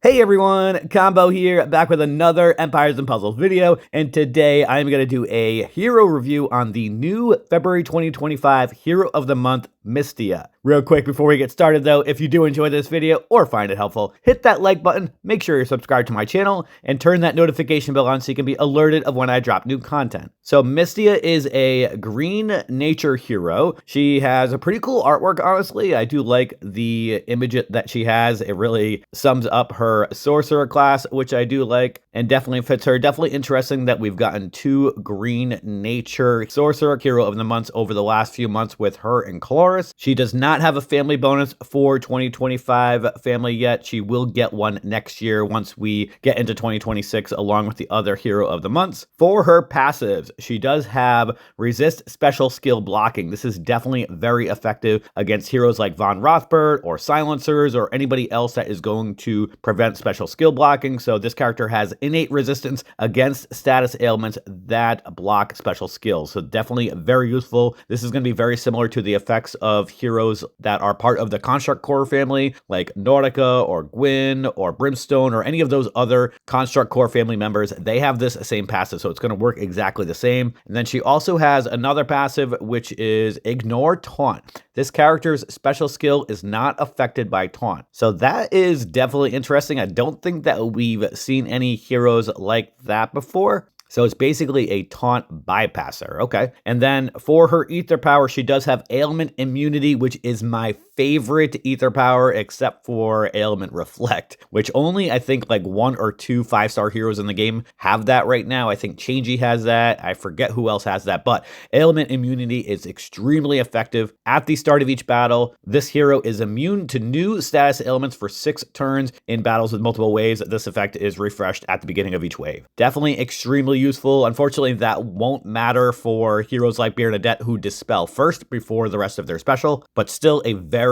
Hey everyone, Combo here, back with another Empires and Puzzles video, and today I'm going to do a hero review on the new February 2025 Hero of the Month, Mystia. Real quick before we get started though, if you do enjoy this video or find it helpful, hit that like button, make sure you're subscribed to my channel, and turn that notification bell on so you can be alerted of when I drop new content. So Mystia is a green nature hero. She has a pretty cool artwork, honestly. I do like the image that she has. It really sums up her sorcerer class, which I do like, and definitely fits her. Definitely interesting that we've gotten two green nature sorcerer hero of the months over the last few months with her and Chloris. She does not have a family bonus for 2025 family yet. She will get one next year once we get into 2026 along with the other hero of the months. For her passives, she does have resist special skill blocking. This is definitely very effective against heroes like Von Rothbard or silencers or anybody else that is going to prevent special skill blocking. So this character has innate resistance against status ailments that block special skills. So definitely very useful. This is going to be very similar to the effects of heroes that are part of the Construct Core family, like Nordica or Gwyn or Brimstone or any of those other Construct Core family members. They have this same passive, so it's going to work exactly the same. And then she also has another passive, which is Ignore Taunt. This character's special skill is not affected by taunt. So that is definitely interesting. I don't think that we've seen any heroes like that before. So it's basically a taunt bypasser. Okay. And then for her ether power, she does have ailment immunity, which is my favorite ether power, except for ailment reflect, which only I think like 1 or 2 5-star heroes in the game have that right now. I think Changey has that. I forget who else has that, but ailment immunity is extremely effective. At the start of each battle, this hero is immune to new status ailments for 6 turns in battles with multiple waves. This effect is refreshed at the beginning of each wave. Definitely extremely useful. Unfortunately, that won't matter for heroes like Bearnadette who dispel first before the rest of their special, but still a very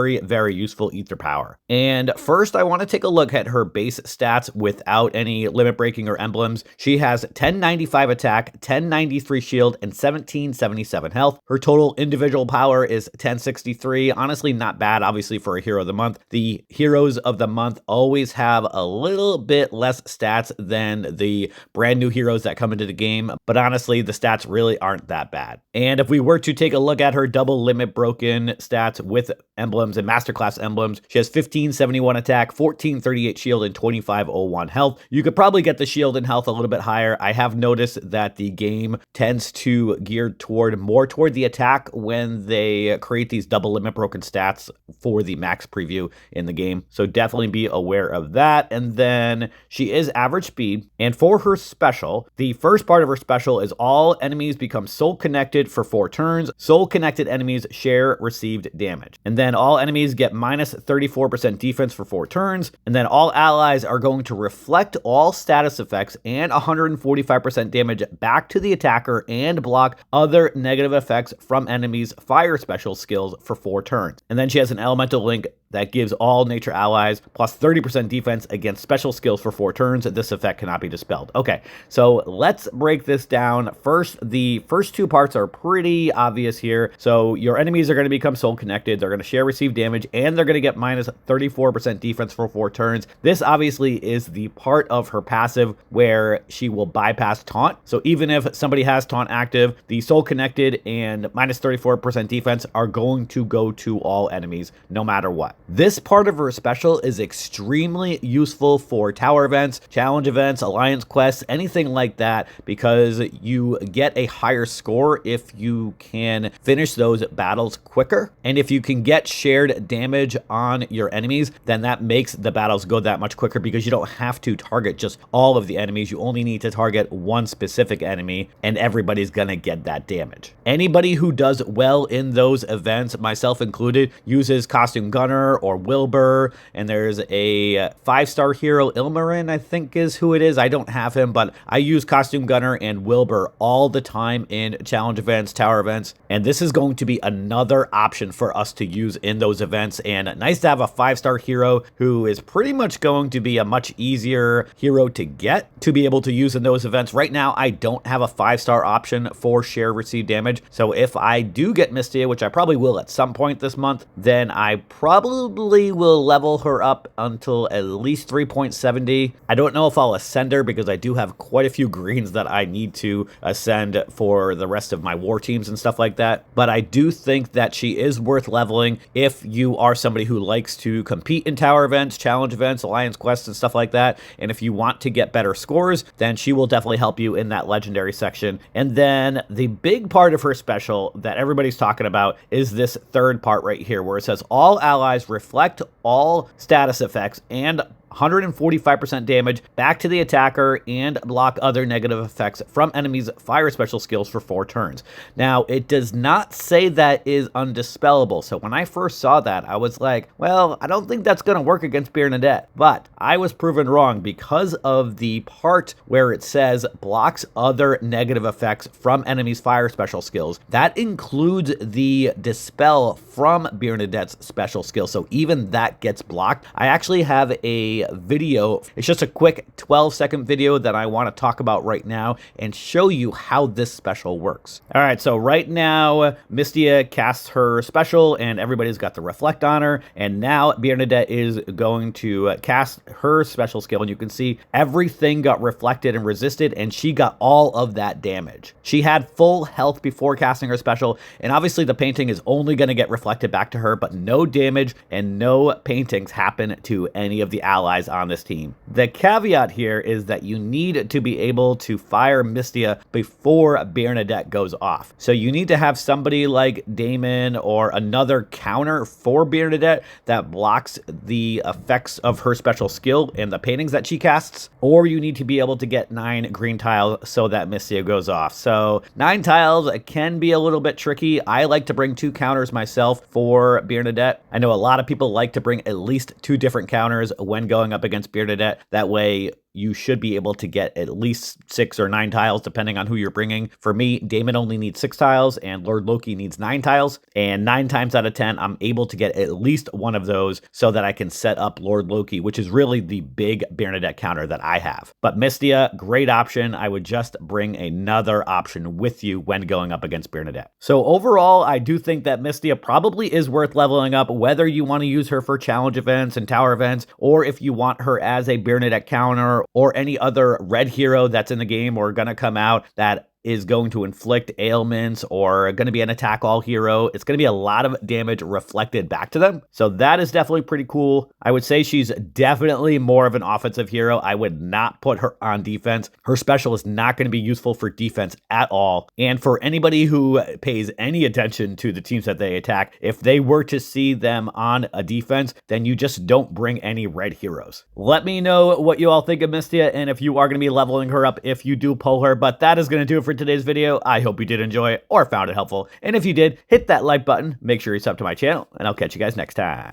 useful ether power. And first, I want to take a look at her base stats without any limit breaking or emblems. She has 1095 attack, 1093 shield, and 1777 health. Her total individual power is 1063. Honestly, not bad, obviously, for a hero of the month. The heroes of the month always have a little bit less stats than the brand new heroes that come into the game, but honestly, the stats really aren't that bad. And if we were to take a look at her double limit broken stats with emblems and masterclass emblems, she has 1571 attack, 1438 shield, and 2501 health. You could probably get the shield and health a little bit higher. I have noticed that the game tends to gear more toward the attack when they create these double limit broken stats for the max preview in the game. So definitely be aware of that. And then she is average speed. And for her special, the first part of her special is all enemies become soul connected for 4 turns. Soul connected enemies share received damage. And then all enemies get minus 34% defense for 4 turns. And then all allies are going to reflect all status effects and 145% damage back to the attacker and block other negative effects from enemies' fire special skills for 4 turns. And then she has an elemental link that gives all nature allies plus 30% defense against special skills for 4 turns. This effect cannot be dispelled. Okay, so let's break this down. First, the first 2 parts are pretty obvious here. So your enemies are going to become soul connected. They're going to share receive damage, and they're going to get minus 34% defense for 4 turns. This obviously is the part of her passive where she will bypass taunt. So even if somebody has taunt active, the soul connected and minus 34% defense are going to go to all enemies no matter what. This part of her special is extremely useful for tower events, challenge events, alliance quests, anything like that, because you get a higher score if you can finish those battles quicker. And if you can get shared damage on your enemies, then that makes the battles go that much quicker because you don't have to target just all of the enemies. You only need to target one specific enemy and everybody's gonna get that damage. Anybody who does well in those events, myself included, uses Costume Gunner or Wilbur, and there's a 5-star hero, Ilmarin, I think is who it is. I don't have him, but I use Costume Gunner and Wilbur all the time in challenge events, tower events, and this is going to be another option for us to use in those events. And nice to have a 5-star hero who is pretty much going to be a much easier hero to get to be able to use in those events. Right now, I don't have a 5-star option for share receive damage, so if I do get Mystia, which I probably will at some point this month, then I probably probably will level her up until at least 3.70. I don't know if I'll ascend her because I do have quite a few greens that I need to ascend for the rest of my war teams and stuff like that. But I do think that she is worth leveling if you are somebody who likes to compete in tower events, challenge events, alliance quests, and stuff like that. And if you want to get better scores, then she will definitely help you in that legendary section. And then the big part of her special that everybody's talking about is this third part right here, where it says all allies reflect all status effects and 145% damage back to the attacker and block other negative effects from enemies' fire special skills for 4 turns. Now, it does not say that is undispellable. So when I first saw that, I was like, well, I don't think that's going to work against Bearnadette. But I was proven wrong because of the part where it says blocks other negative effects from enemies' fire special skills. That includes the dispel from Bearnadette's special skill. So even that gets blocked. I actually have a video. It's just a quick 12-second video that I want to talk about right now and show you how this special works. All right, so right now, Mystia casts her special and everybody's got the reflect on her. And now Bearnadette is going to cast her special skill. And you can see everything got reflected and resisted, and she got all of that damage. She had full health before casting her special, and obviously the painting is only going to get reflected back to her, but no damage and no paintings happen to any of the allies on this team. The caveat here is that you need to be able to fire Mystia before Bearnadette goes off. So you need to have somebody like Damon or another counter for Bearnadette that blocks the effects of her special skill and the paintings that she casts, or you need to be able to get 9 green tiles so that Mystia goes off. So 9 tiles can be a little bit tricky. I like to bring 2 counters myself for Bearnadette. I know a lot of people like to bring at least 2 different counters when going up against Bearnadette. That way you should be able to get at least 6 or 9 tiles depending on who you're bringing. For me, Damon only needs 6 tiles and Lord Loki needs 9 tiles, and 9 times out of 10 I'm able to get at least one of those so that I can set up Lord Loki, which is really the big Bearnadette counter that I have. But Mystia, great option. I would just bring another option with you when going up against Bearnadette. So overall, I do think that Mystia probably is worth leveling up, whether you want to use her for challenge events and tower events, or if you want her as a Bearnadette counter or any other red hero that's in the game or gonna come out that is going to inflict ailments or going to be an attack all hero. It's going to be a lot of damage reflected back to them. So that is definitely pretty cool. I would say she's definitely more of an offensive hero. I would not put her on defense. Her special is not going to be useful for defense at all. And for anybody who pays any attention to the teams that they attack, if they were to see them on a defense, then you just don't bring any red heroes. Let me know what you all think of Mystia and if you are going to be leveling her up if you do pull her. But that is going to do it for today's video. I hope you did enjoy it or found it helpful. And if you did, hit that like button, make sure you sub to my channel, and I'll catch you guys next time.